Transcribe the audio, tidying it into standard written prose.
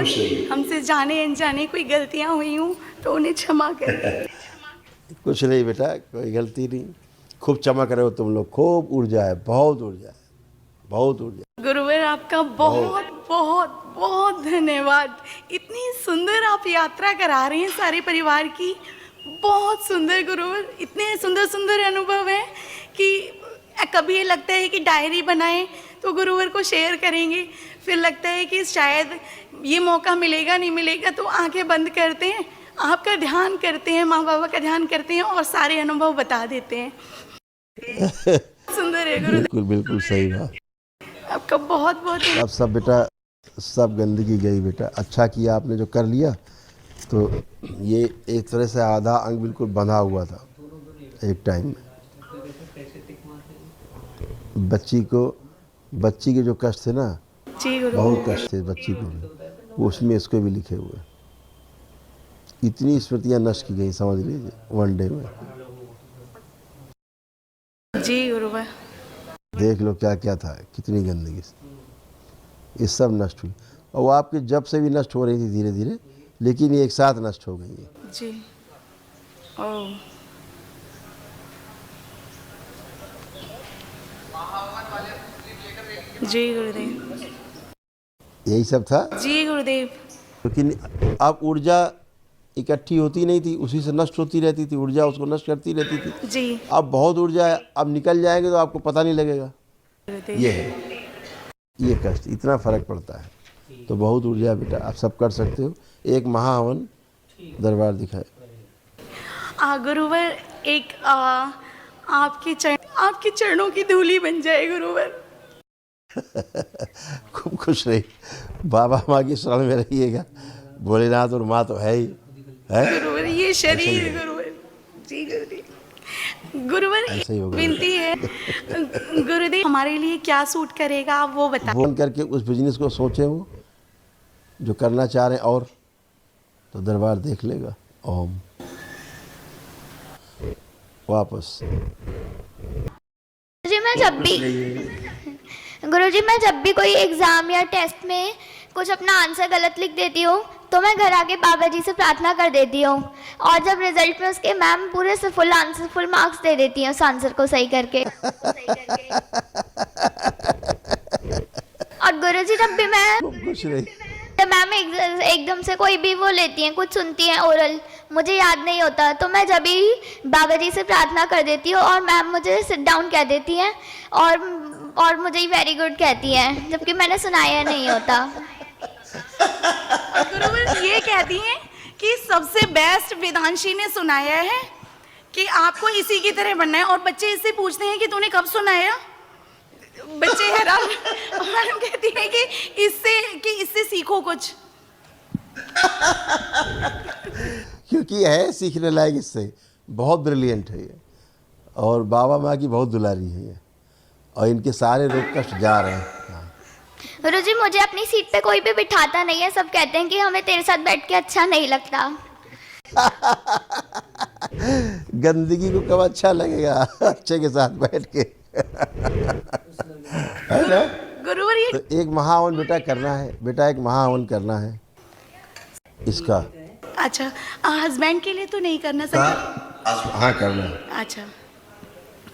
खुश रहिए। हमसे जाने अनजाने कोई गलतियां हुई हूँ तो उन्हें क्षमा कर। कुछ नहीं बेटा, कोई गलती नहीं। खूब चमक रहे हो तुम लोग, खूब ऊर्जा है, बहुत ऊर्जा है, बहुत ऊर्जा। गुरुवर आपका बहुत बहुत बहुत धन्यवाद। इतनी सुंदर आप यात्रा करा रहे हैं सारे परिवार की, बहुत सुंदर गुरुवर। इतने सुंदर सुंदर अनुभव हैं कि कभी ये लगता है कि डायरी बनाएं तो गुरुवर को शेयर करेंगे, फिर लगता है कि शायद ये मौका मिलेगा नहीं मिलेगा, तो आंखें बंद करते हैं, आपका ध्यान करते हैं, माँ बाबा का ध्यान करते हैं और सारे अनुभव बता देते हैं। सुंदर है गुरुदेव। बिल्कुल बिल्कुल सही बात। आपका बहुत बहुत अब सब बेटा, सब गंदगी गई बेटा। अच्छा किया आपने जो कर लिया। तो ये एक तरह से आधा अंग बिल्कुल बंधा हुआ था एक टाइम में। बच्ची के जो कष्ट थे ना, जी गुरु। बहुत कष्ट थे बच्ची को भी, उसमें इसको भी लिखे हुए। इतनी स्मृतियाँ नष्ट की गई, समझ लीजिए, वन डे में। जी गुरुवर। देख लो क्या क्या था, कितनी गंदगी, ये सब नष्ट हुई। और वो आपके जब से भी नष्ट हो रही थी धीरे धीरे, लेकिन ये एक साथ नष्ट हो गई है। जी। ओह। जी गुरुदेव। यही सब था। जी गुरुदेव। लेकिन अब ऊर्जा इकट्ठी होती नहीं थी, उसी से नष्ट होती रहती थी, ऊर्जा उसको नष्ट करती रहती थी। जी अब बहुत ऊर्जा है, अब निकल जाएंगे तो आपको पता नहीं लगेगा। गुरुदेव। ये है, ये कष्ट, इतना फर्क पड़ता है। तो बहुत ऊर्जा बेटा, आप सब कर सकते हो। एक महाहवन दरबार दिखाए। गुरुवर, एक आपके चरणों की धूली बन जाए गुरुवर। खूब खुश रही, बाबा माँ की शरण में रहिएगा। भोलेनाथ और माँ तो है ही है। गुरुवर ये शरीर गुरुवर। जी गुरुदेव। गुरुवर ऐसे ही होगा। विनती है गुरुदेव, हमारे लिए क्या सूट करेगा आप वो बताएं। फोन करके उस बिजनेस को सोचे वो जो करना चाह रहे हैं, और तो दरबार देख लेगा। ओम वापस। गुरुजी मैं जब भी कोई एग्ज़ाम या टेस्ट में कुछ अपना आंसर गलत लिख देती हूँ तो मैं घर आके बाबा जी से प्रार्थना कर देती हूँ, और जब रिजल्ट में उसके मैम पूरे से फुल मार्क्स दे देती हैं उस आंसर को सही करके। और गुरुजी जब भी कुछ नहीं, मैम एकदम से कोई भी वो लेती हैं, कुछ सुनती हैं ओरल, मुझे याद नहीं होता, तो मैं जब भी बाबा जी से प्रार्थना कर देती हूँ और मैम मुझे सिट डाउन कह देती हैं और मुझे ही वेरी गुड कहती हैं, जबकि मैंने सुनाया नहीं होता। गुरुवर ये कहती हैं कि सबसे बेस्ट वेदांशी ने सुनाया है कि आपको इसी की तरह बनना है, और बच्चे इससे पूछते हैं कि तूने कब सुनाया। बच्चे हैरान, और हम कहती हैं कि इससे सीखो कुछ। क्योंकि है सीखने लायक, इससे बहुत ब्रिलियंट है ये, और बाबा माँ की बहुत दुलारी है ये, और इनके सारे रोग कष्ट जा रहे हैं। गुरुजी मुझे अपनी सीट पे कोई भी बिठाता नहीं है, सब कहते हैं कि हमें तेरे साथ बैठ के अच्छा नहीं लगता। गंदगी को कब अच्छा लगेगा अच्छे के साथ बैठ के। है ना गुरुवर ये तो एक महाहवन बेटा करना है, बेटा एक महाहवन करना है इसका। अच्छा, हस्बैंड के लिए तो नहीं करना सर। हाँ करना है। अच्छा।